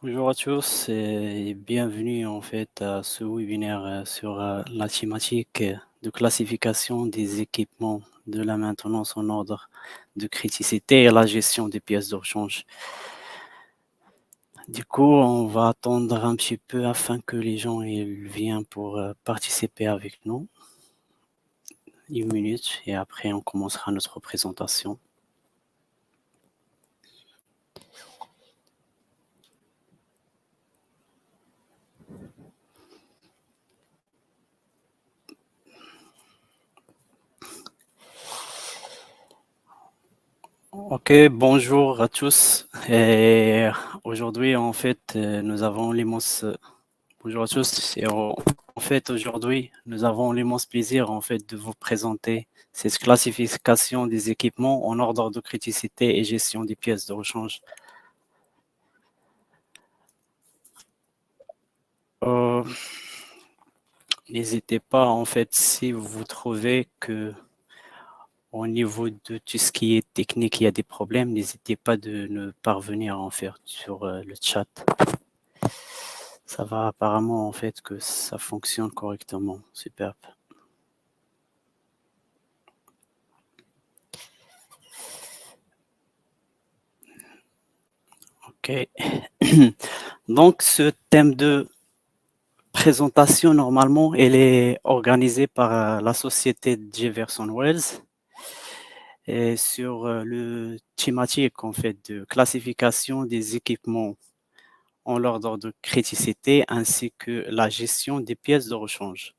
Bonjour à tous et bienvenue en fait à ce webinaire sur la thématique de classification des équipements de la maintenance en ordre de criticité et la gestion des pièces de rechange. Du coup, on va attendre un petit peu afin que les gens ils viennent pour participer avec nous. Une minute et après on commencera notre présentation. Ok, bonjour à tous. Et aujourd'hui, en fait, nous avons l'immense bonjour à tous. En fait, aujourd'hui, nous avons l'immense plaisir en fait de vous présenter cette classification des équipements en ordre de criticité et gestion des pièces de rechange. Euh, N'hésitez pas en fait si vous trouvez que au niveau de tout ce qui est technique, il y a des problèmes, n'hésitez pas de ne parvenir à en faire sur le chat. Ça va apparemment en fait que ça fonctionne correctement. Superbe. Ok. Donc ce thème de présentation, normalement, elle est organisée par la société Jefferson Wells et sur le thématique en fait de classification des équipements en l'ordre de criticité ainsi que la gestion des pièces de rechange.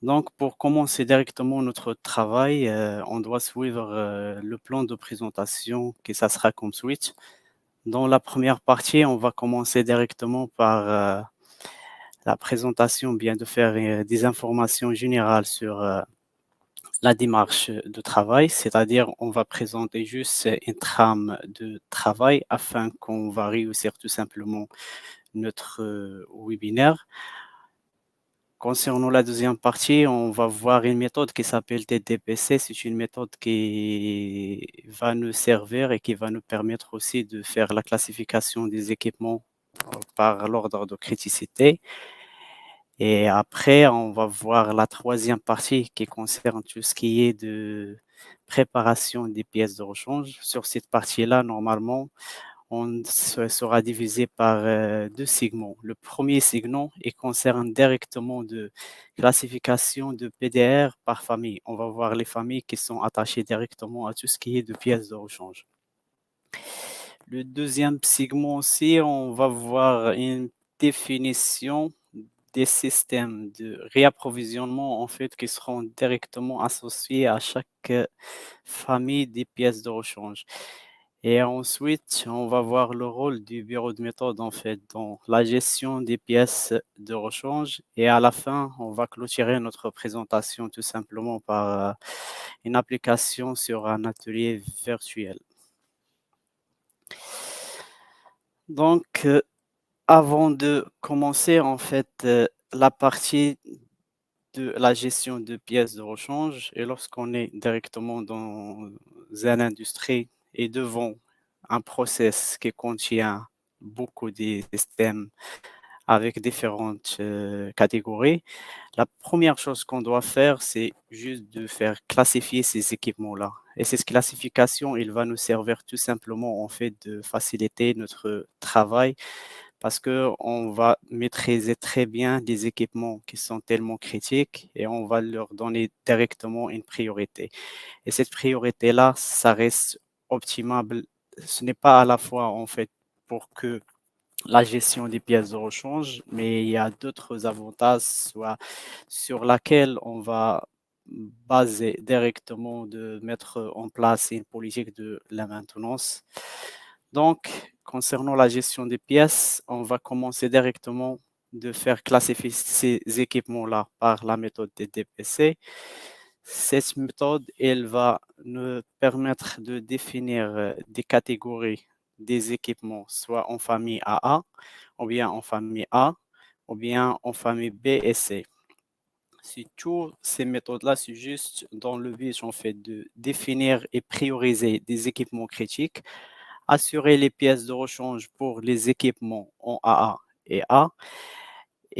Donc, pour commencer directement notre travail, on doit suivre le plan de présentation que ça sera comme suite. Dans la première partie, on va commencer directement par la présentation, bien de faire des informations générales sur la démarche de travail, c'est-à-dire on va présenter juste une trame de travail afin qu'on va réussir tout simplement notre webinaire. Concernant la deuxième partie, on va voir une méthode qui s'appelle TDPC. C'est une méthode qui va nous servir et qui va nous permettre aussi de faire la classification des équipements par l'ordre de criticité. Et après, on va voir la troisième partie qui concerne tout ce qui est de préparation des pièces de rechange. Sur cette partie-là, normalement, on sera divisé par deux segments. Le premier segment il concerne directement de classification de PDR par famille. On va voir les familles qui sont attachées directement à tout ce qui est de pièces de rechange. Le deuxième segment aussi, on va voir une définition des systèmes de réapprovisionnement en fait qui seront directement associés à chaque famille des pièces de rechange. Et ensuite, on va voir le rôle du bureau de méthode en fait dans la gestion des pièces de rechange. Et à la fin, on va clôturer notre présentation tout simplement par une application sur un atelier virtuel. Donc, avant de commencer en fait la partie de la gestion de pièces de rechange et lorsqu'on est directement dans une industrie et devant un process qui contient beaucoup de systèmes avec différentes catégories, la première chose qu'on doit faire, c'est juste de faire classifier ces équipements-là. Et cette classification, il va nous servir tout simplement en fait de faciliter notre travail parce qu'on va maîtriser très bien des équipements qui sont tellement critiques et on va leur donner directement une priorité. Et cette priorité-là, ça reste optimable. Ce n'est pas à la fois en fait pour que la gestion des pièces de rechange, mais il y a d'autres avantages soit sur laquelle on va baser directement de mettre en place une politique de la maintenance. Donc, concernant la gestion des pièces, on va commencer directement de faire classifier ces équipements-là par la méthode des DPC. Cette méthode, elle va nous permettre de définir des catégories des équipements, soit en famille AA, ou bien en famille A, ou bien en famille B et C. Si toutes ces méthodes-là, c'est juste dans le but en fait de définir et prioriser des équipements critiques assurer les pièces de rechange pour les équipements en AA et A,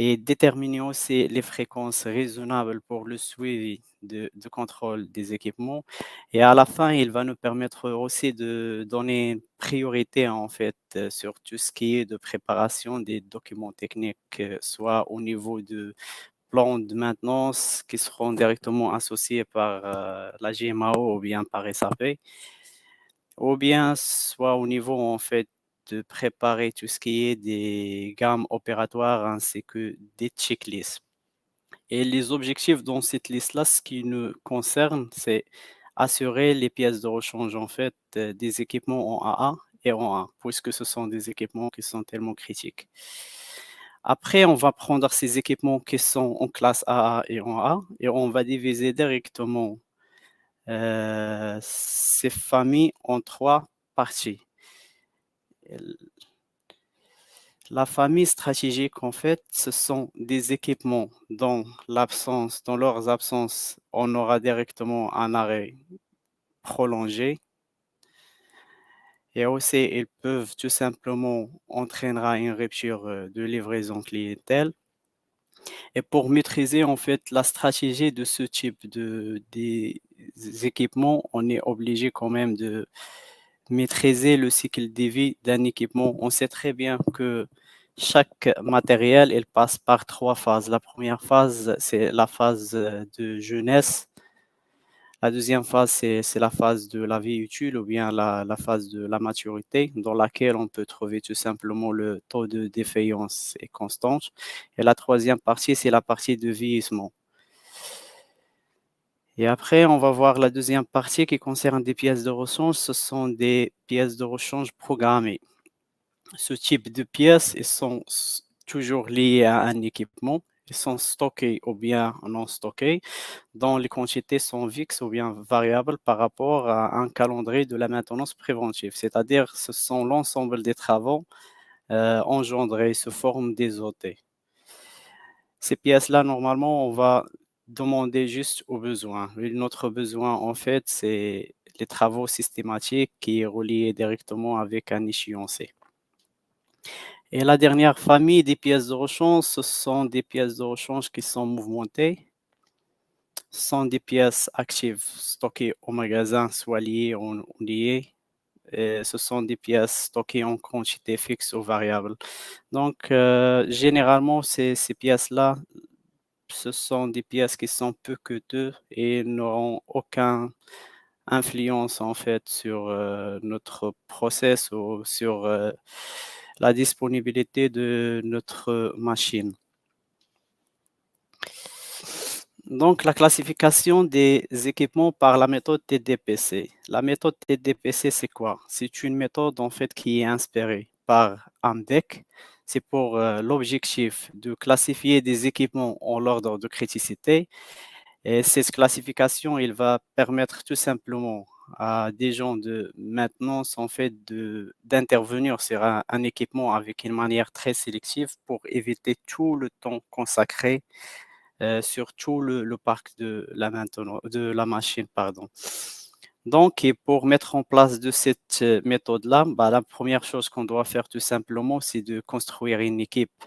et déterminer aussi les fréquences raisonnables pour le suivi de contrôle des équipements. Et à la fin, il va nous permettre aussi de donner une priorité en fait sur tout ce qui est de préparation des documents techniques, soit au niveau de plans de maintenance qui seront directement associés par la GMAO ou bien par SAP, ou bien soit au niveau en fait de préparer tout ce qui est des gammes opératoires ainsi que des checklists. Et les objectifs dans cette liste-là, ce qui nous concerne, c'est assurer les pièces de rechange en fait des équipements en AA et en A, puisque ce sont des équipements qui sont tellement critiques. Après, on va prendre ces équipements qui sont en classe AA et en A et on va diviser directement ces familles en trois parties. La famille stratégique, en fait, ce sont des équipements dans leurs absences, on aura directement un arrêt prolongé et aussi ils peuvent tout simplement entraînera une rupture de livraison clientèle. Et pour maîtriser en fait la stratégie de ce type des équipements, on est obligé quand même de maîtriser le cycle de vie d'un équipement. On sait très bien que chaque matériel, il passe par trois phases. La première phase, c'est la phase de jeunesse. La deuxième phase, c'est la phase de la vie utile ou bien la phase de la maturité, dans laquelle on peut trouver tout simplement le taux de défaillance est constant. Et la troisième partie, c'est la partie de vieillissement. Et après, on va voir la deuxième partie qui concerne des pièces de rechange. Ce sont des pièces de rechange programmées. Ce type de pièces, ils sont toujours liées à un équipement. Ils sont stockés ou bien non stockés, dont les quantités sont fixes ou bien variables par rapport à un calendrier de la maintenance préventive. C'est-à-dire, ce sont l'ensemble des travaux engendrés sous forme des OT. Ces pièces-là, normalement, on va demander juste aux besoins. Et notre besoin, en fait, c'est les travaux systématiques qui est relié directement avec un échéancier. Et la dernière famille des pièces de rechange, ce sont des pièces de rechange qui sont mouvementées. Ce sont des pièces actives stockées au magasin, soit liées ou non liées. Et ce sont des pièces stockées en quantité fixe ou variable. Donc, généralement, ces pièces-là, ce sont des pièces qui sont peu coûteuses et n'auront aucune influence en fait sur notre process ou sur la disponibilité de notre machine. Donc, la classification des équipements par la méthode TDPC. La méthode TDPC, c'est quoi? C'est une méthode en fait qui est inspirée par AMDEC. C'est pour l'objectif de classifier des équipements en ordre de criticité. Et cette classification, il va permettre tout simplement à des gens de maintenance en fait d'intervenir sur un équipement avec une manière très sélective pour éviter tout le temps consacré sur tout le parc de la machine, pardon. Donc, et pour mettre en place de cette méthode-là, bah, la première chose qu'on doit faire tout simplement, c'est de construire une équipe.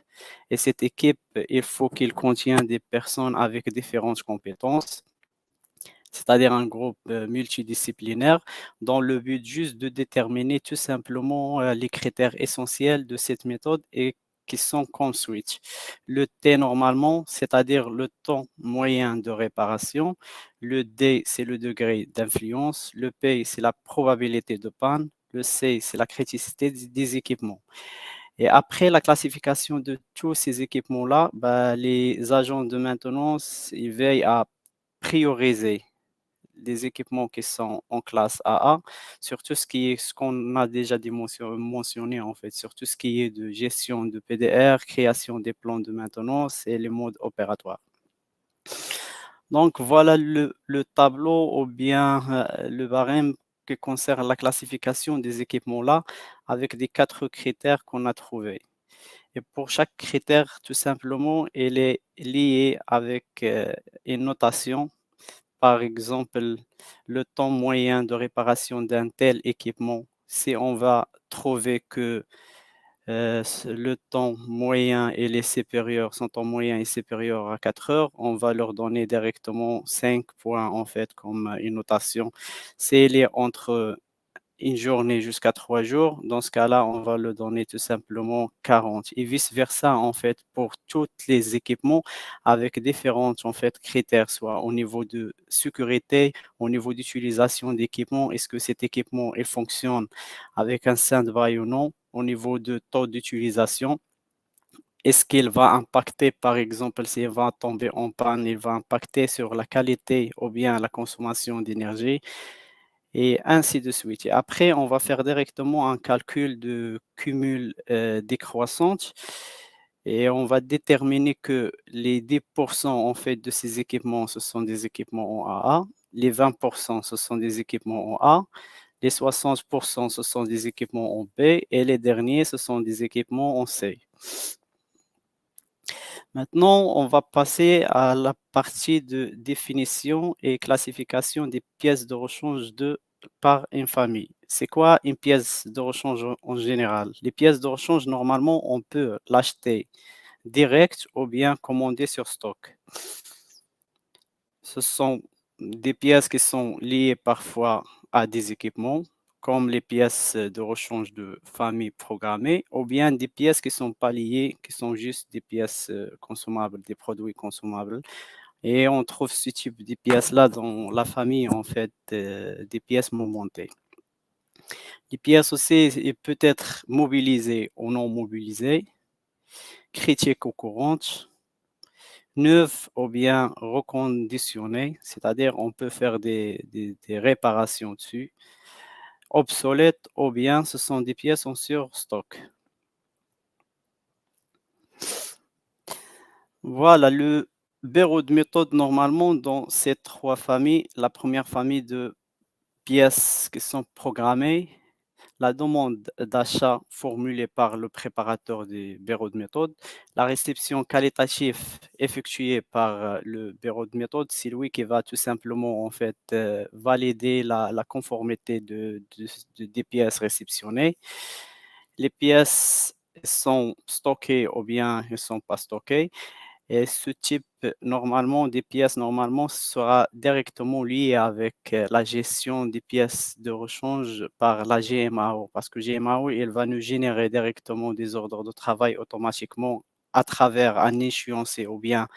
Et cette équipe, il faut qu'elle contienne des personnes avec différentes compétences, c'est-à-dire un groupe multidisciplinaire, dans le but juste de déterminer tout simplement les critères essentiels de cette méthode et qui sont comme suit. Le T normalement, c'est-à-dire le temps moyen de réparation. Le D, c'est le degré d'influence. Le P, c'est la probabilité de panne. Le C, c'est la criticité des équipements. Et après la classification de tous ces équipements-là, bah, les agents de maintenance, ils veillent à prioriser des équipements qui sont en classe AA, sur tout ce qui est ce qu'on a déjà mentionné en fait, sur tout ce qui est de gestion de PDR, création des plans de maintenance et les modes opératoires. Donc voilà le tableau ou bien le barème qui concerne la classification des équipements là avec les 4 critères qu'on a trouvés. Et pour chaque critère, tout simplement, il est lié avec une notation. Par exemple, le temps moyen de réparation d'un tel équipement, Si on va trouver que le temps moyen et les supérieurs, son temps moyen est supérieur à 4 heures, on va leur donner directement 5 points en fait comme une notation. S'il est entre une journée jusqu'à 3 jours, dans ce cas-là, on va le donner tout simplement 40 et vice versa en fait pour tous les équipements avec différents en fait critères, soit au niveau de sécurité, au niveau d'utilisation d'équipement, est-ce que cet équipement il fonctionne avec un stand-by ou non, au niveau de taux d'utilisation, est-ce qu'il va impacter, par exemple, s'il va tomber en panne, il va impacter sur la qualité ou bien la consommation d'énergie et ainsi de suite. Et après, on va faire directement un calcul de cumul décroissante et on va déterminer que les 10% en fait de ces équipements, ce sont des équipements en AA, les 20% ce sont des équipements en A, les 60% ce sont des équipements en B et les derniers ce sont des équipements en C. Maintenant, on va passer à la partie de définition et classification des pièces de rechange par une famille. C'est quoi une pièce de rechange en général? Les pièces de rechange, normalement, on peut l'acheter direct ou bien commander sur stock. Ce sont des pièces qui sont liées parfois à des équipements, comme les pièces de rechange de famille programmées, ou bien des pièces qui ne sont pas liées, qui sont juste des pièces consommables, des produits consommables. Et on trouve ce type de pièces-là dans la famille, en fait, des pièces montées. Les pièces aussi, il peut être mobilisées ou non mobilisées, critiques ou courantes, neuves ou bien reconditionnées, c'est-à-dire on peut faire des réparations dessus, obsolètes ou bien ce sont des pièces en surstock. Voilà le bureau de méthode normalement dans ces trois familles. La première famille de pièces qui sont programmées, la demande d'achat formulée par le préparateur du bureau de méthode, la réception qualitative effectuée par le bureau de méthode, c'est lui qui va tout simplement en fait valider la conformité des pièces réceptionnées. Les pièces sont stockées ou bien ne sont pas stockées. Et ce type, normalement, des pièces, normalement, sera directement lié avec la gestion des pièces de rechange par la GMAO, parce que GMAO, elle va nous générer directement des ordres de travail automatiquement à travers un échéancier ou bien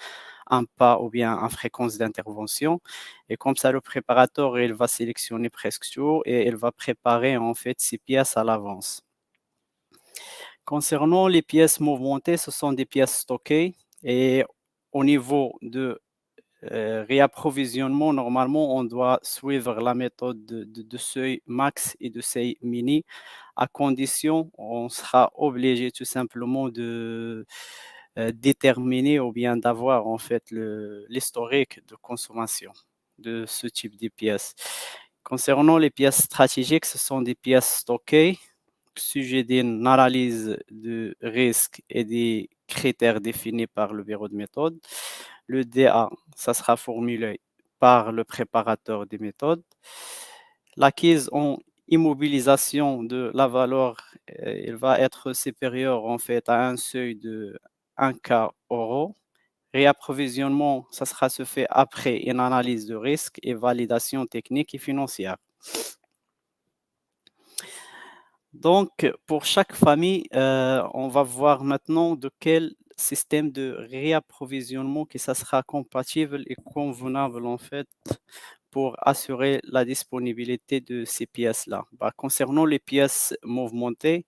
un pas ou bien une fréquence d'intervention. Et comme ça, le préparateur, il va sélectionner presque tout et il va préparer en fait ces pièces à l'avance. Concernant les pièces mouvementées, ce sont des pièces stockées et au niveau de réapprovisionnement, normalement, on doit suivre la méthode de seuil max et de seuil mini, à condition, on sera obligé tout simplement de déterminer ou bien d'avoir en fait l'historique de consommation de ce type de pièces. Concernant les pièces stratégiques, ce sont des pièces stockées sujet d'une analyse de risque et des critères définis par le bureau de méthode. Le DA, ça sera formulé par le préparateur des méthodes. L'acquise en immobilisation de la valeur, il va être supérieur en fait à un seuil de 1 K euro. Réapprovisionnement, ça sera se fait après une analyse de risque et validation technique et financière. Donc, pour chaque famille, on va voir maintenant de quel système de réapprovisionnement que ça sera compatible et convenable en fait pour assurer la disponibilité de ces pièces-là. Bah, concernant les pièces mouvementées,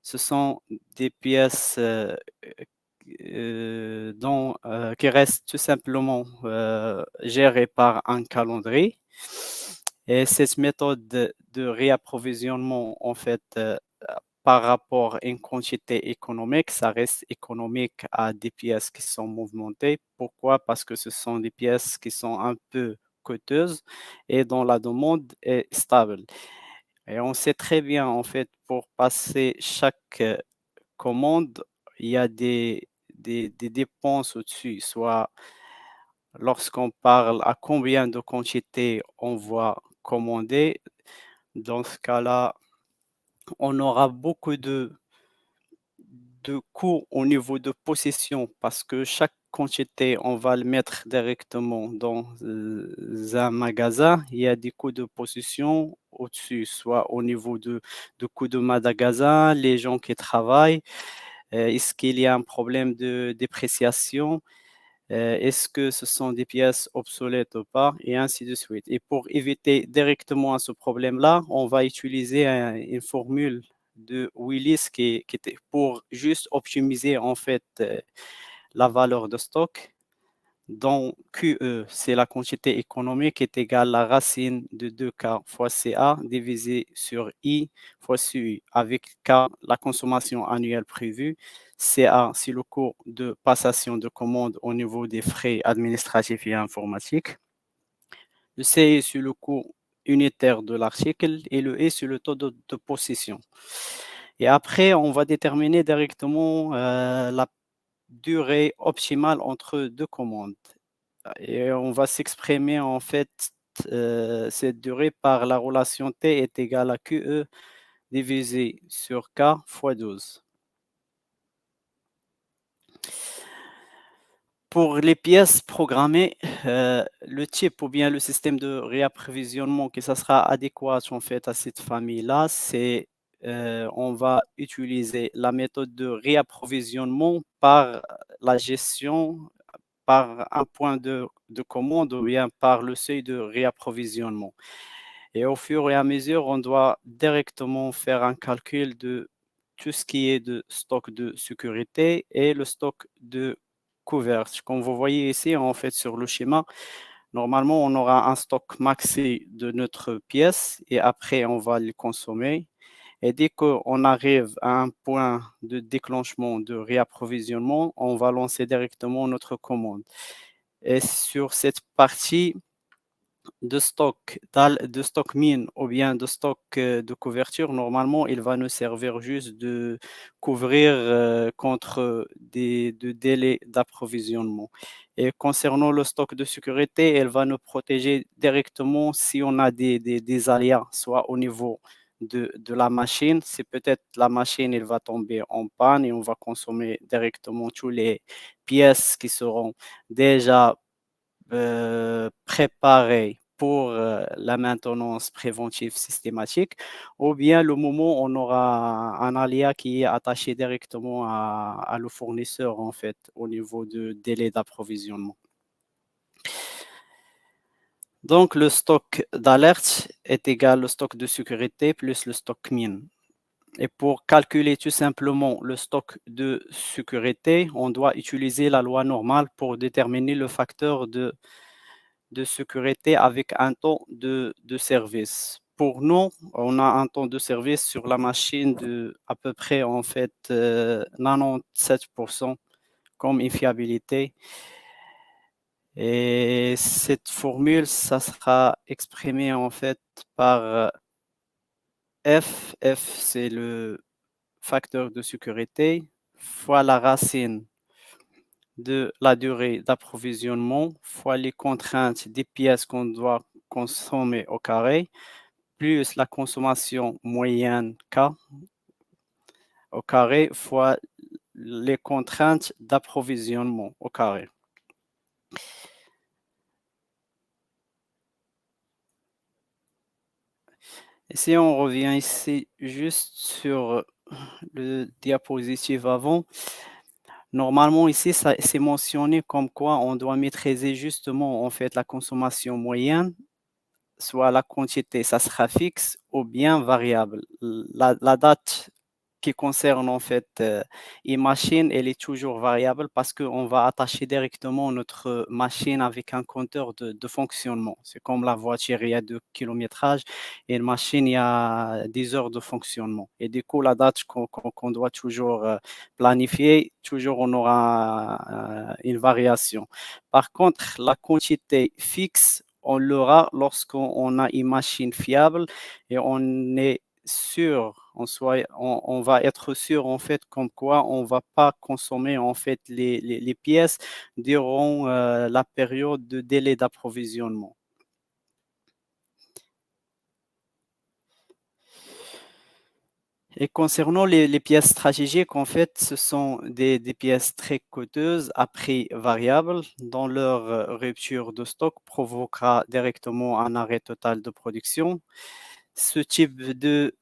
ce sont des pièces qui restent tout simplement gérées par un calendrier. Et cette méthode de réapprovisionnement, en fait, par rapport à une quantité économique, ça reste économique à des pièces qui sont mouvementées. Pourquoi? Parce que ce sont des pièces qui sont un peu coûteuses et dont la demande est stable. Et on sait très bien, en fait, pour passer chaque commande, il y a des dépenses au-dessus, soit lorsqu'on parle à combien de quantité on va commander. Dans ce cas-là, on aura beaucoup de coûts au niveau de possession parce que chaque quantité, on va le mettre directement dans un magasin. Il y a des coûts de possession au-dessus, soit au niveau de coûts de magasin, les gens qui travaillent. Est-ce qu'il y a un problème de dépréciation? Est-ce que ce sont des pièces obsolètes ou pas? Et ainsi de suite. Et pour éviter directement ce problème-là, on va utiliser une formule de Willis qui était pour juste optimiser en fait la valeur de stock dont QE, c'est la quantité économique, est égale à la racine de 2K fois CA divisé sur I fois CU, avec K, la consommation annuelle prévue, CA, c'est le coût de passation de commande au niveau des frais administratifs et informatiques, le C, c'est le coût unitaire de l'article et le E, c'est le taux de possession. Et après, on va déterminer directement la durée optimale entre deux commandes. Et on va s'exprimer en fait cette durée par la relation T est égale à QE divisé sur K fois 12. Pour les pièces programmées, le type ou bien le système de réapprovisionnement que ça sera adéquat en fait à cette famille-là, c'est on va utiliser la méthode de réapprovisionnement par la gestion par un point de commande ou bien par le seuil de réapprovisionnement. Et au fur et à mesure, on doit directement faire un calcul de tout ce qui est de stock de sécurité et le stock de couverture. Comme vous voyez ici, en fait, sur le schéma, normalement, on aura un stock maxi de notre pièce et après, on va le consommer. Et dès qu'on arrive à un point de déclenchement de réapprovisionnement, on va lancer directement notre commande. Et sur cette partie, de stock mine ou bien de stock de couverture, normalement, il va nous servir juste de couvrir contre de délais d'approvisionnement. Et concernant le stock de sécurité, elle va nous protéger directement si on a des aléas, soit au niveau de la machine. C'est peut-être la machine, elle va tomber en panne et on va consommer directement toutes les pièces qui seront déjà préparé pour la maintenance préventive systématique, ou bien le moment où on aura un aléa qui est attaché directement à le fournisseur, en fait, au niveau de délai d'approvisionnement. Donc, le stock d'alerte est égal au stock de sécurité plus le stock mine. Et pour calculer tout simplement le stock de sécurité, on doit utiliser la loi normale pour déterminer le facteur de sécurité avec un temps de service. Pour nous, on a un temps de service sur la machine de à peu près en fait 97% comme infiabilité. Et cette formule, ça sera exprimé en fait par F c'est le facteur de sécurité, fois la racine de la durée d'approvisionnement, fois les contraintes des pièces qu'on doit consommer au carré, plus la consommation moyenne K au carré fois les contraintes d'approvisionnement au carré. Et si on revient ici juste sur le diapositive avant, normalement ici, c'est mentionné comme quoi on doit maîtriser justement en fait la consommation moyenne, soit la quantité, ça sera fixe ou bien variable. La date qui concerne en fait e-machine, elle est toujours variable parce qu'on va attacher directement notre machine avec un compteur de fonctionnement. C'est comme la voiture, il y a 2 kilométrages et une machine, il y a 10 heures de fonctionnement. Et du coup, la date qu'on doit toujours planifier, toujours on aura une variation. Par contre, la quantité fixe, on l'aura lorsqu'on a une machine fiable et on est sûr, on va être sûr en fait comme quoi on va pas consommer en fait les pièces durant la période de délai d'approvisionnement. Et concernant les pièces stratégiques, en fait, ce sont des pièces très coûteuses à prix variable dont leur rupture de stock provoquera directement un arrêt total de production. Ce type de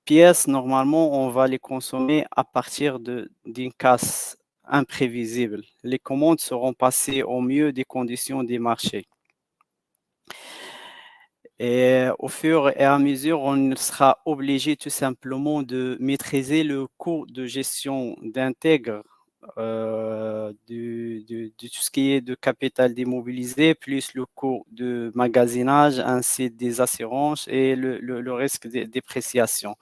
pièces, normalement, on va les consommer à partir d'une casse imprévisible. Les commandes seront passées au mieux des conditions des marchés. Et au fur et à mesure, on sera obligé tout simplement de maîtriser le coût de gestion d'Intègre, de tout ce qui est de capital démobilisé, plus le coût de magasinage, ainsi des assurances et le risque de dépréciation.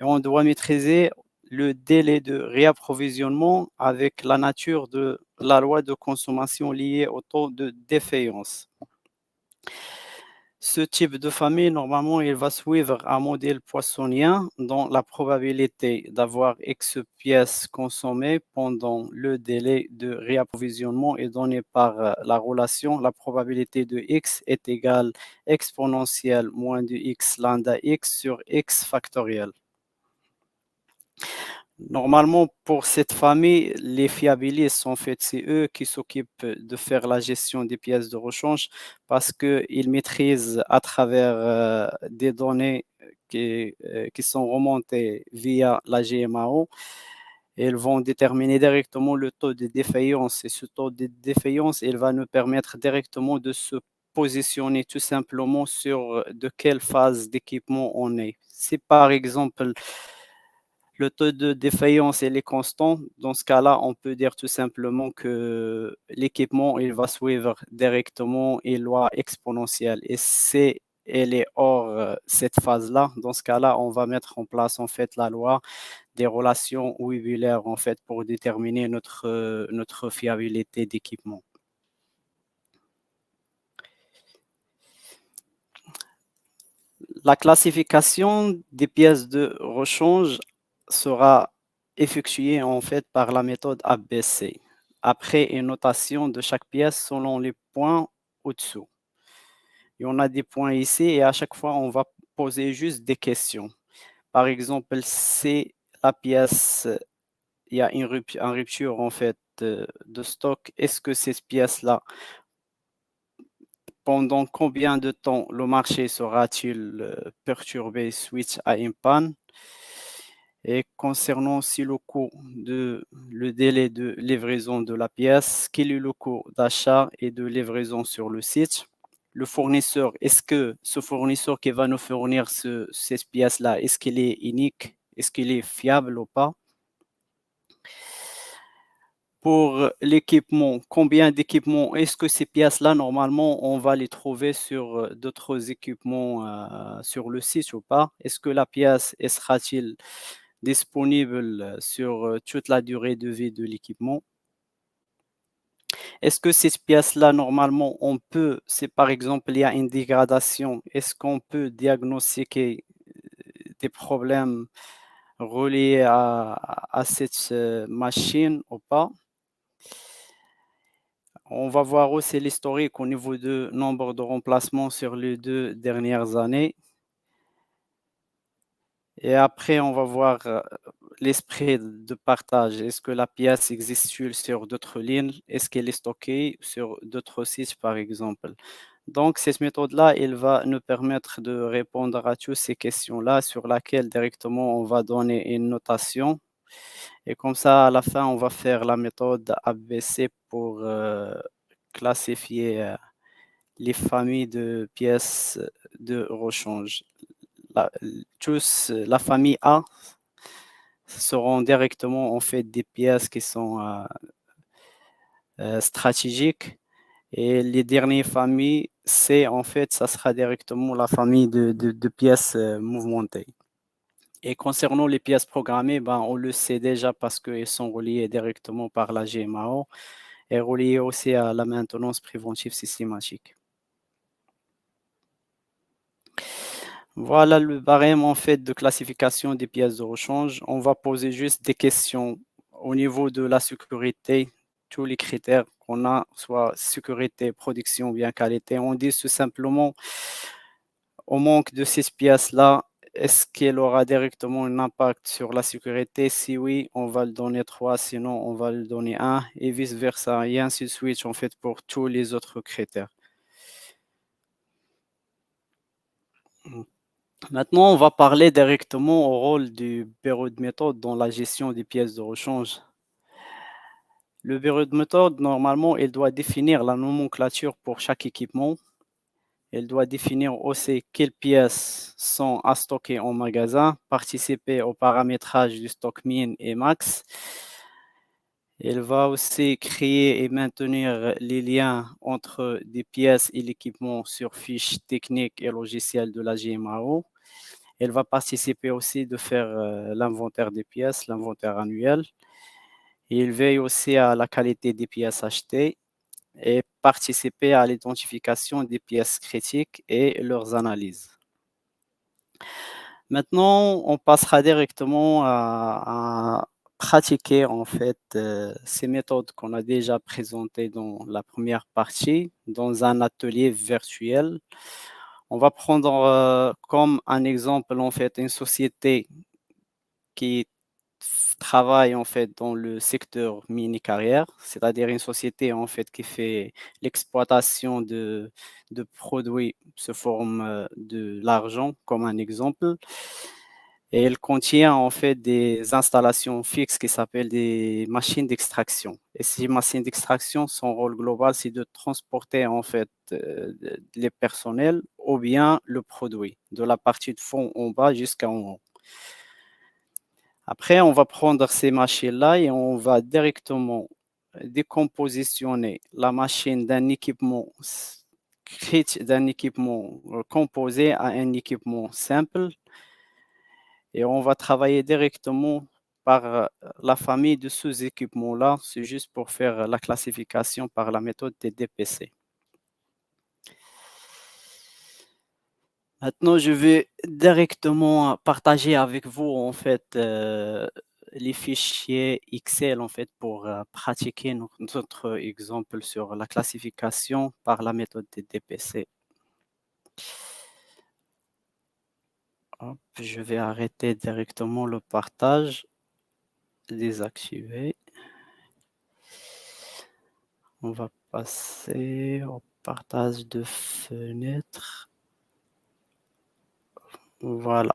Et on doit maîtriser le délai de réapprovisionnement avec la nature de la loi de consommation liée au taux de défaillance. Ce type de famille, normalement, il va suivre un modèle poissonien dont la probabilité d'avoir X pièces consommées pendant le délai de réapprovisionnement est donnée par la relation. La probabilité de X est égale exponentielle moins de X lambda X sur X factoriel. Normalement, pour cette famille, les fiabilistes, en fait, c'est eux qui s'occupent de faire la gestion des pièces de rechange parce qu'ils maîtrisent à travers des données qui sont remontées via la GMAO. Ils vont déterminer directement le taux de défaillance et ce taux de défaillance, il va nous permettre directement de se positionner tout simplement sur de quelle phase d'équipement on est. Si par exemple le taux de défaillance est constant, dans ce cas-là, on peut dire tout simplement que l'équipement il va suivre directement une loi exponentielle. Et si elle est hors cette phase-là, dans ce cas-là, on va mettre en place en fait la loi des relations wibulaires en fait pour déterminer notre fiabilité d'équipement. La classification des pièces de rechange sera effectuée en fait par la méthode ABC, après une notation de chaque pièce selon les points au-dessous. Et on a des points ici et à chaque fois, on va poser juste des questions. Par exemple, si la pièce, il y a une rupture en fait de stock, est-ce que cette pièce-là, pendant combien de temps le marché sera-t-il perturbé suite à une panne? Et concernant aussi le délai de livraison de la pièce, quel est le coût d'achat et de livraison sur le site? Le fournisseur, est-ce que ce fournisseur qui va nous fournir cette pièce-là, est-ce qu'il est unique? Est-ce qu'il est fiable ou pas? Pour l'équipement, combien d'équipements? Est-ce que ces pièces-là, normalement, on va les trouver sur d'autres équipements sur le site ou pas? Est-ce que la pièce sera-t-il disponible sur toute la durée de vie de l'équipement? Est-ce que ces pièces-là, normalement, si par exemple il y a une dégradation, est-ce qu'on peut diagnostiquer des problèmes reliés à cette machine ou pas? On va voir aussi l'historique au niveau de nombre de remplacements sur les 2 dernières années et après on va voir, l'esprit de partage. Est-ce que la pièce existe sur d'autres lignes? Est-ce qu'elle est stockée sur d'autres sites, par exemple? Donc cette méthode-là, elle va nous permettre de répondre à toutes ces questions-là sur laquelle directement on va donner une notation et comme ça à la fin on va faire la méthode ABC pour, classifier, les familles de pièces de rechange. La, la famille A seront directement en fait des pièces qui sont stratégiques et les dernières familles C en fait ça sera directement la famille de pièces mouvementées. Et concernant les pièces programmées, ben, on le sait déjà parce qu'elles sont reliées directement par la GMAO et reliées aussi à la maintenance préventive systématique. Voilà le barème en fait de classification des pièces de rechange. On va poser juste des questions au niveau de la sécurité, tous les critères qu'on a, soit sécurité, production ou bien qualité. On dit tout simplement au manque de ces pièces-là, est-ce qu'elle aura directement un impact sur la sécurité? Si oui, on va le donner 3, sinon on va le donner un, et vice versa, et ainsi de suite, en fait, pour tous les autres critères. Maintenant, on va parler directement au rôle du bureau de méthode dans la gestion des pièces de rechange. Le bureau de méthode, normalement, il doit définir la nomenclature pour chaque équipement. Il doit définir aussi quelles pièces sont à stocker en magasin, participer au paramétrage du stock min et max. Il va aussi créer et maintenir les liens entre des pièces et l'équipement sur fiches techniques et logiciels de la GMAO. Elle va participer aussi de faire l'inventaire des pièces, l'inventaire annuel. Il veille aussi à la qualité des pièces achetées et participer à l'identification des pièces critiques et leurs analyses. Maintenant, on passera directement à pratiquer en fait ces méthodes qu'on a déjà présentées dans la première partie, dans un atelier virtuel. On va prendre comme un exemple en fait une société qui travaille en fait dans le secteur mini-carrière, c'est-à-dire une société en fait qui fait l'exploitation de produits sous forme de l'argent, comme un exemple. Et elle contient en fait des installations fixes qui s'appellent des machines d'extraction. Et ces machines d'extraction, son rôle global, c'est de transporter en fait les personnels ou bien le produit, de la partie de fond en bas jusqu'en haut. Après, on va prendre ces machines-là et on va directement décompositionner la machine d'un équipement d'un équipement composé à un équipement simple et on va travailler directement par la famille de sous-équipements-là. C'est juste pour faire la classification par la méthode des DPC. Maintenant, je vais directement partager avec vous en fait les fichiers Excel en fait pour pratiquer notre exemple sur la classification par la méthode des DPC. Hop, je vais arrêter directement le partage, désactiver. On va passer au partage de fenêtre. Voilà.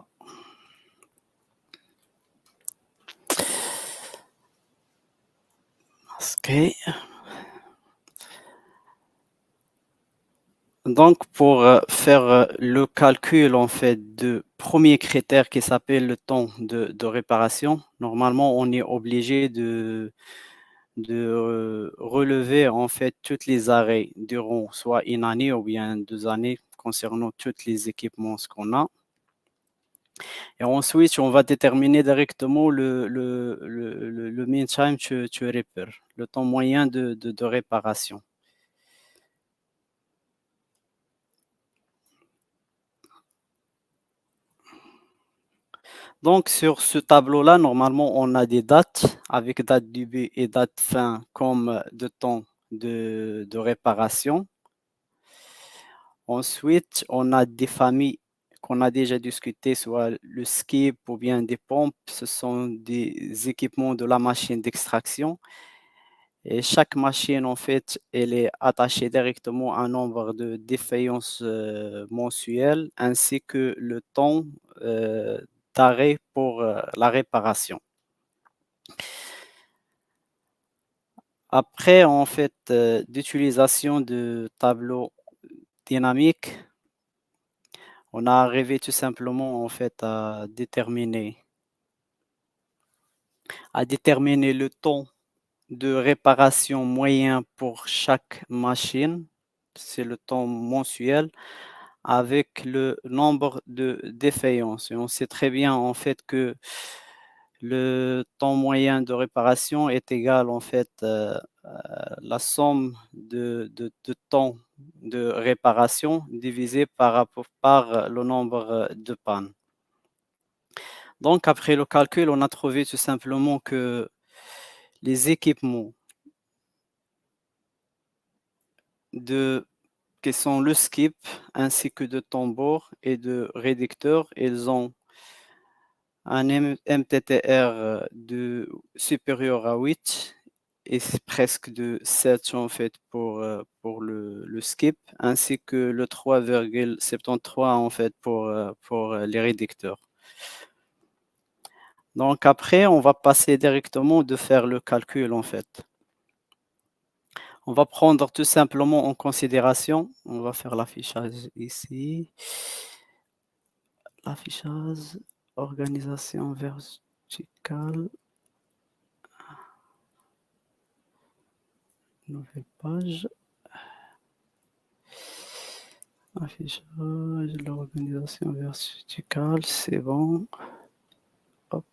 OK. Donc, pour faire le calcul en fait de premier critère qui s'appelle le temps de réparation, normalement, on est obligé de relever en fait tous les arrêts durant soit une année ou bien 2 années concernant tous les équipements ce qu'on a. Et ensuite, on va déterminer directement le mean time to repair, le temps moyen de réparation. Donc, sur ce tableau-là, normalement, on a des dates avec date début et date fin comme de temps de réparation. Ensuite, on a des familles qu'on a déjà discuté, soit le skip ou bien des pompes. Ce sont des équipements de la machine d'extraction. Et chaque machine, en fait, elle est attachée directement à un nombre de défaillances mensuelles ainsi que le temps euh, d'arrêt pour la réparation. Après, en fait, d'utilisation de tableaux dynamiques, on a arrivé tout simplement en fait à déterminer le temps de réparation moyen pour chaque machine. C'est le temps mensuel avec le nombre de défaillances. Et on sait très bien en fait que le temps moyen de réparation est égal en fait la somme de temps de réparation divisé par le nombre de pannes. Donc, après le calcul, on a trouvé tout simplement que les équipements de, qui sont le skip ainsi que de tambour et de réducteur, ils ont un MTTR supérieur à 8 et c'est presque de 7 en fait pour le skip, ainsi que le 3,73 en fait pour les réducteurs. Donc après, on va passer directement de faire le calcul en fait. On va prendre tout simplement en considération, on va faire l'affichage ici. L'affichage, organisation verticale, nouvelle page. Affichage, l'organisation verticale, c'est bon. Hop.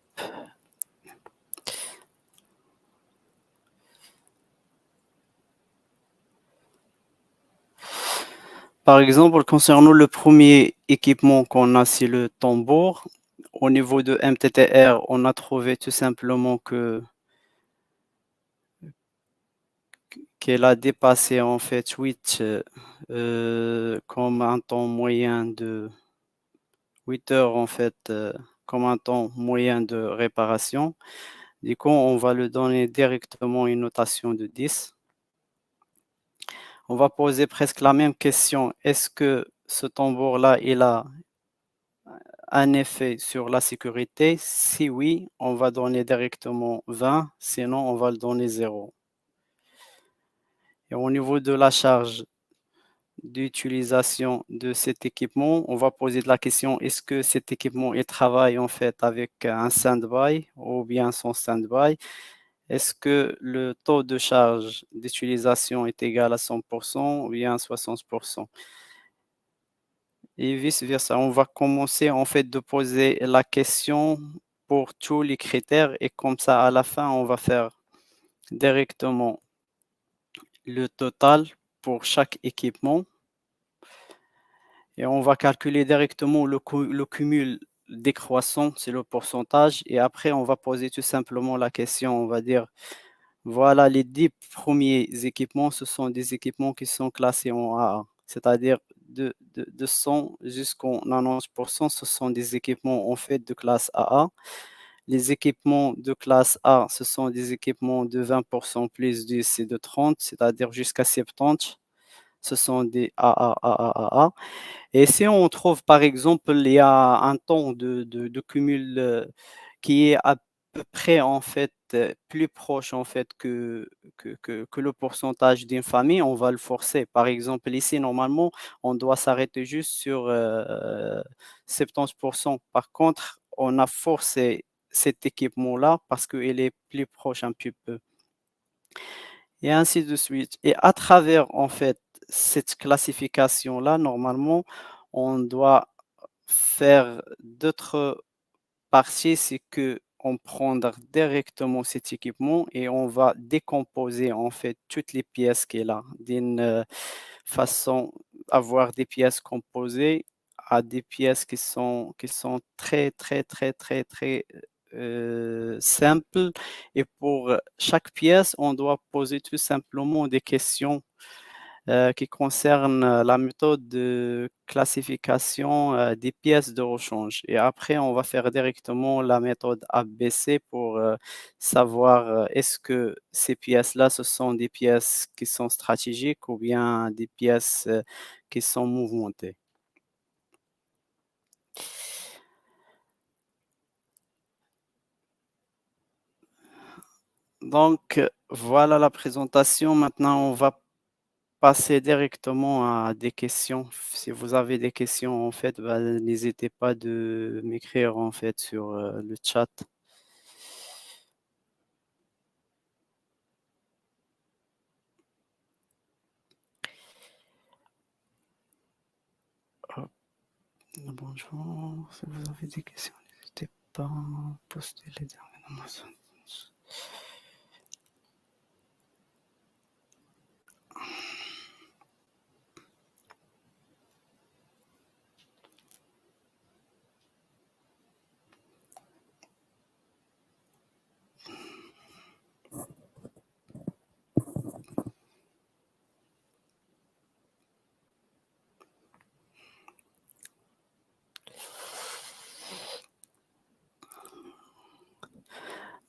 Par exemple, concernant le premier équipement qu'on a, c'est le tambour. Au niveau de MTTR, on a trouvé tout simplement qu'elle a dépassé en fait 8 comme un temps moyen de 8 heures en fait, comme un temps moyen de réparation. Du coup, on va lui donner directement une notation de 10. On va poser presque la même question. Est-ce que ce tambour-là, il a un effet sur la sécurité? Si oui, on va donner directement 20, sinon on va le donner 0. Et au niveau de la charge d'utilisation de cet équipement, on va poser la question, est-ce que cet équipement, il travaille en fait avec un stand-by ou bien sans stand-by? Est-ce que le taux de charge d'utilisation est égal à 100% ou bien 60%? Et vice-versa. On va commencer en fait de poser la question pour tous les critères et comme ça, à la fin, on va faire directement le total pour chaque équipement et on va calculer directement le cumul décroissant, c'est le pourcentage. Et après, on va poser tout simplement la question, on va dire, voilà, les 10 premiers équipements, ce sont des équipements qui sont classés en AA, c'est-à-dire de 100 jusqu'en 90%, ce sont des équipements en fait de classe AA. Les équipements de classe A, ce sont des équipements de 20% plus 10, et de 30, c'est-à-dire jusqu'à 70. Ce sont des AA, AA, AA. Et si on trouve, par exemple, il y a un temps de cumul qui est à peu près, en fait, plus proche, en fait, que le pourcentage d'une famille, on va le forcer. Par exemple, ici, normalement, on doit s'arrêter juste sur 70%. Par contre, on a forcé cet équipement-là parce qu'il est plus proche un petit peu. Et ainsi de suite. Et à travers, en fait, cette classification-là, normalement, on doit faire d'autres parties, c'est qu'on prendra directement cet équipement et on va décomposer, en fait, toutes les pièces qu'il a d'une façon, avoir des pièces composées à des pièces qui sont très, très, très, très, très simples. Et pour chaque pièce, on doit poser tout simplement des questions qui concernent la méthode de classification des pièces de rechange. Et après, on va faire directement la méthode ABC pour savoir est-ce que ces pièces-là, ce sont des pièces qui sont stratégiques ou bien des pièces qui sont mouvementées. Donc, voilà la présentation. Maintenant, on va passer directement à des questions. Si vous avez des questions, en fait, bah, n'hésitez pas de m'écrire, en fait, sur le chat. Hop, bonjour. Si vous avez des questions, n'hésitez pas à poster les dernières.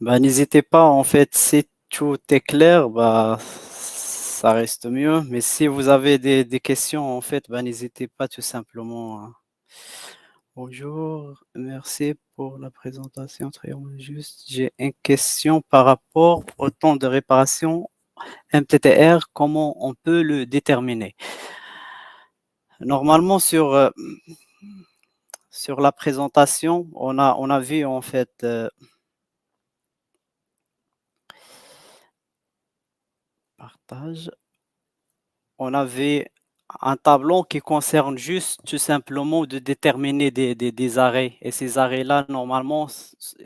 Bah, n'hésitez pas, en fait, si tout est clair, bah, ça reste mieux. Mais si vous avez des questions, en fait, bah, n'hésitez pas tout simplement. Bonjour, merci pour la présentation. Très bien. Juste, j'ai une question par rapport au temps de réparation MTTR, comment on peut le déterminer? Normalement, sur la présentation, on a vu en fait, partage, on avait un tableau qui concerne juste tout simplement de déterminer des arrêts. Et ces arrêts-là, normalement,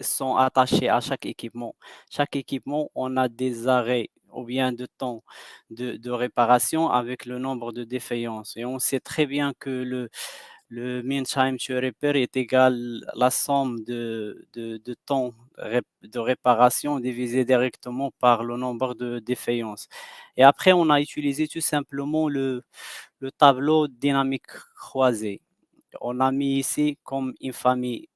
sont attachés à chaque équipement. Chaque équipement, on a des arrêts ou bien de temps de réparation avec le nombre de défaillances. Et on sait très bien que le mean time to repair est égal à la somme de temps de réparation divisé directement par le nombre de défaillances. Et après, on a utilisé tout simplement le tableau dynamique croisé. On a mis ici comme une famille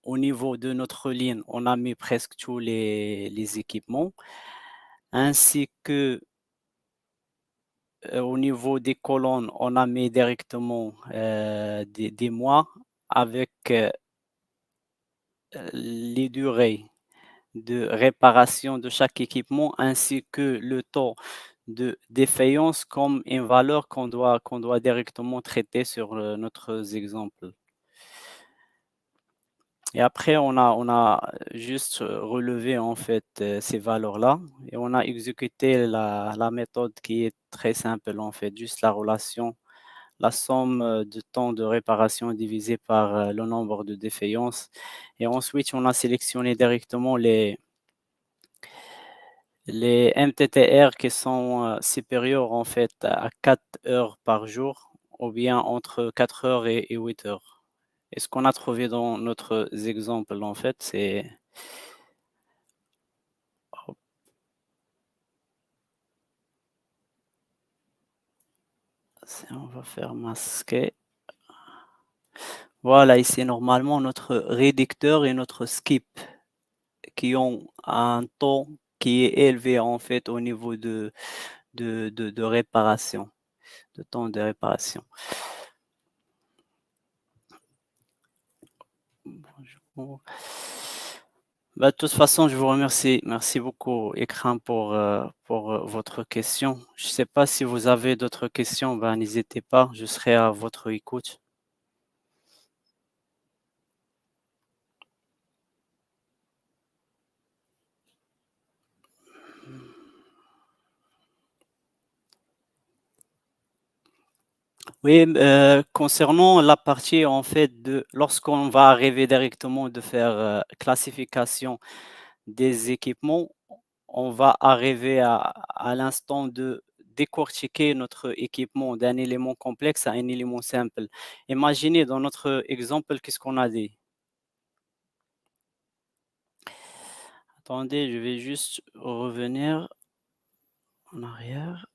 au niveau de notre ligne, on a mis presque tous les équipements, ainsi que au niveau des colonnes, on a mis directement des mois avec les durées de réparation de chaque équipement ainsi que le taux de défaillance comme une valeur qu'on doit directement traiter sur notre exemple. Et après, on a juste relevé en fait ces valeurs-là et on a exécuté la méthode qui est très simple en fait, juste la relation, la somme de temps de réparation divisé par le nombre de défaillances. Et ensuite, on a sélectionné directement les MTTR qui sont supérieurs en fait à 4 heures par jour ou bien entre 4 heures et 8 heures. Et ce qu'on a trouvé dans notre exemple en fait, on va faire masquer. Voilà, ici normalement notre réducteur et notre skip qui ont un temps qui est élevé en fait au niveau de réparation, de temps de réparation. Bonjour. Bah, de toute façon, je vous remercie. Merci beaucoup, Ekram, pour votre question. Je ne sais pas si vous avez d'autres questions, ben, n'hésitez pas, je serai à votre écoute. Oui, concernant la partie en fait de lorsqu'on va arriver directement de faire classification des équipements, on va arriver à l'instant de décortiquer notre équipement d'un élément complexe à un élément simple. Imaginez dans notre exemple, qu'est-ce qu'on a dit? Attendez, je vais juste revenir en arrière.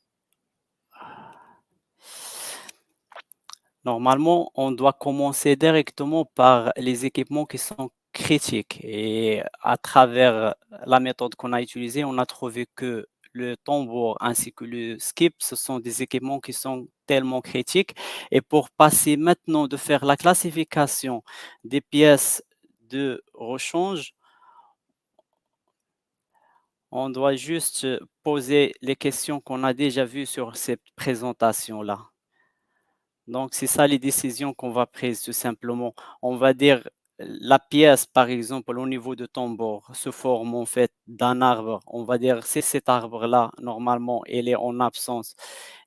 Normalement, on doit commencer directement par les équipements qui sont critiques et à travers la méthode qu'on a utilisée, on a trouvé que le tambour ainsi que le skip, ce sont des équipements qui sont tellement critiques et pour passer maintenant de faire la classification des pièces de rechange, on doit juste poser les questions qu'on a déjà vues sur cette présentation-là. Donc, c'est ça les décisions qu'on va prendre tout simplement. On va dire la pièce, par exemple, au niveau de ton bord, se forme en fait d'un arbre. On va dire c'est cet arbre-là, normalement, il est en absence.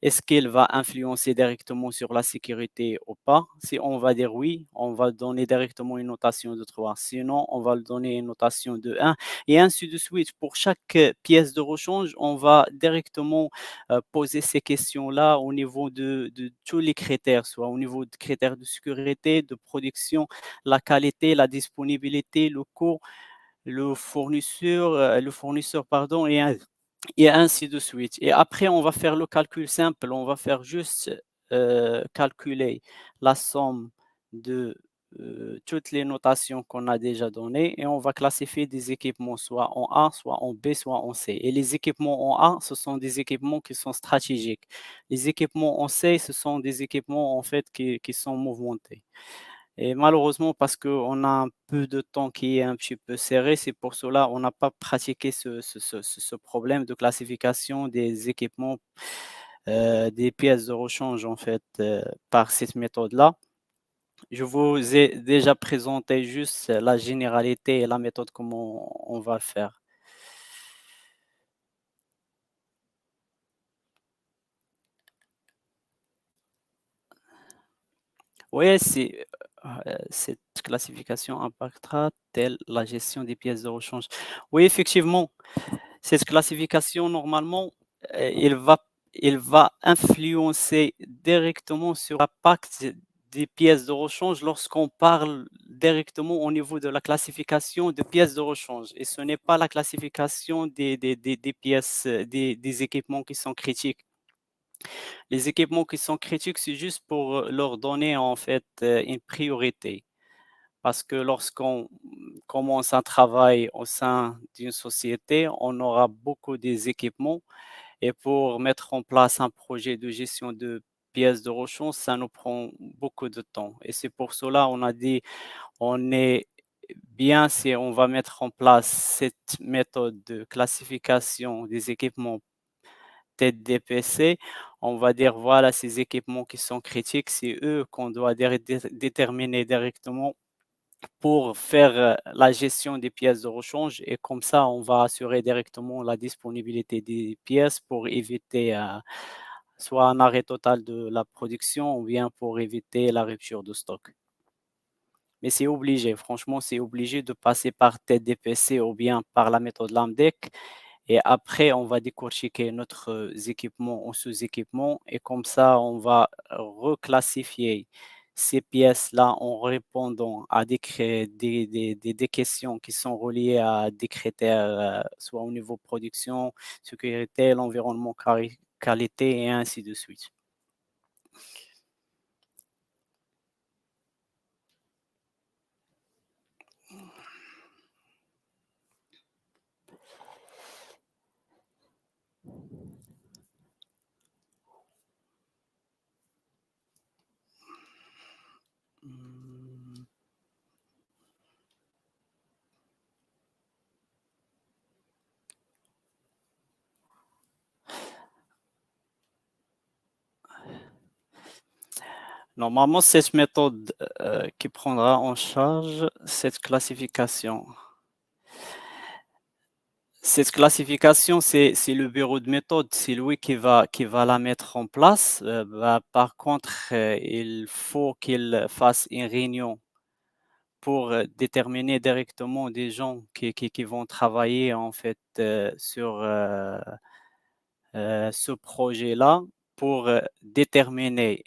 Est-ce qu'il va influencer directement sur la sécurité ou pas? Si on va dire oui, on va donner directement une notation de 3. Sinon, on va le donner une notation de 1 et ainsi de suite. Pour chaque pièce de rechange, on va directement poser ces questions-là au niveau de tous les critères, soit au niveau de critères de sécurité, de production, la qualité, la disponibilité, le coût, le fournisseur pardon, et ainsi de suite. Et après, on va faire le calcul simple, on va faire juste calculer la somme de toutes les notations qu'on a déjà données et on va classifier des équipements soit en A, soit en B, soit en C. Et les équipements en A, ce sont des équipements qui sont stratégiques. Les équipements en C, ce sont des équipements en fait qui sont mouvementés. Et malheureusement, parce qu'on a un peu de temps qui est un petit peu serré, c'est pour cela on n'a pas pratiqué ce problème de classification des équipements, des pièces de rechange en fait, par cette méthode-là. Je vous ai déjà présenté juste la généralité et la méthode, comment on va le faire. Oui, cette classification impactera-t-elle la gestion des pièces de rechange? Oui, effectivement, cette classification normalement, il va influencer directement sur l'impact des pièces de rechange lorsqu'on parle directement au niveau de la classification de pièces de rechange et ce n'est pas la classification des pièces, des équipements qui sont critiques. Les équipements qui sont critiques, c'est juste pour, leur donner en fait, une priorité. Parce que lorsqu'on commence un travail au sein d'une société, on aura beaucoup des équipements et pour mettre en place un projet de gestion de pièces de rechange, ça nous prend beaucoup de temps et c'est pour cela on a dit: «On est bien si on va mettre en place cette méthode de classification des équipements tête des PC, on va dire voilà ces équipements qui sont critiques, c'est eux qu'on doit déterminer directement pour faire la gestion des pièces de rechange et comme ça on va assurer directement la disponibilité des pièces pour éviter soit un arrêt total de la production ou bien pour éviter la rupture de stock. Mais c'est obligé, franchement, c'est obligé de passer par TDPC ou bien par la méthode Lambdeck. Et après, on va décortiquer notre équipement en sous-équipements et comme ça, on va reclassifier ces pièces-là en répondant à des questions qui sont reliées à des critères, soit au niveau production, sécurité, l'environnement, qualité et ainsi de suite. Mmh. Normalement, cette méthode, qui prendra en charge cette classification. Cette classification, c'est le bureau de méthode, c'est lui qui va la mettre en place. Bah, par contre, il faut qu'il fasse une réunion pour, déterminer directement des gens qui vont travailler en fait, sur, ce projet-là pour, déterminer,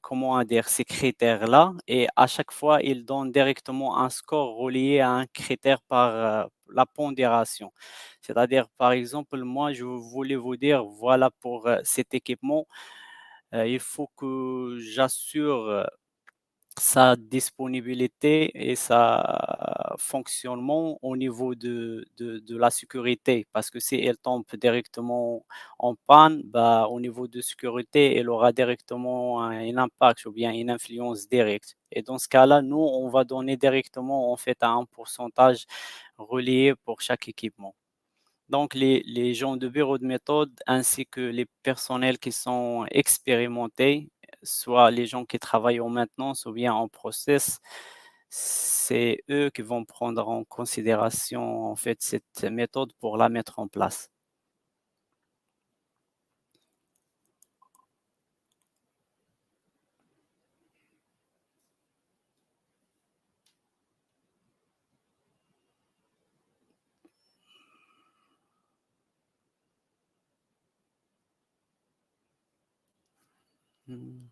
comment dire? Ces critères-là et à chaque fois, il donne directement un score relié à un critère par, la pondération. C'est-à-dire, par exemple, moi, je voulais vous dire, voilà, pour, cet équipement, il faut que j'assure sa disponibilité et sa fonctionnement au niveau de la sécurité. Parce que si elle tombe directement en panne, bah, au niveau de sécurité, elle aura directement un impact ou bien une influence directe. Et dans ce cas-là, nous, on va donner directement en fait un pourcentage relié pour chaque équipement. Donc les gens de bureau de méthode ainsi que les personnels qui sont expérimentés, soit les gens qui travaillent en maintenance ou bien en process, c'est eux qui vont prendre en considération, en fait, cette méthode pour la mettre en place. Mmh.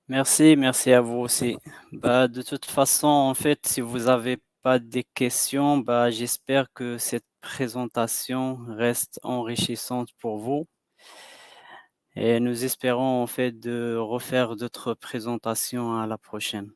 Merci, merci à vous aussi. Bah, de toute façon, en fait, si vous avez pas des questions, bah, j'espère que cette présentation reste enrichissante pour vous. et nous espérons en fait de refaire d'autres présentations à la prochaine.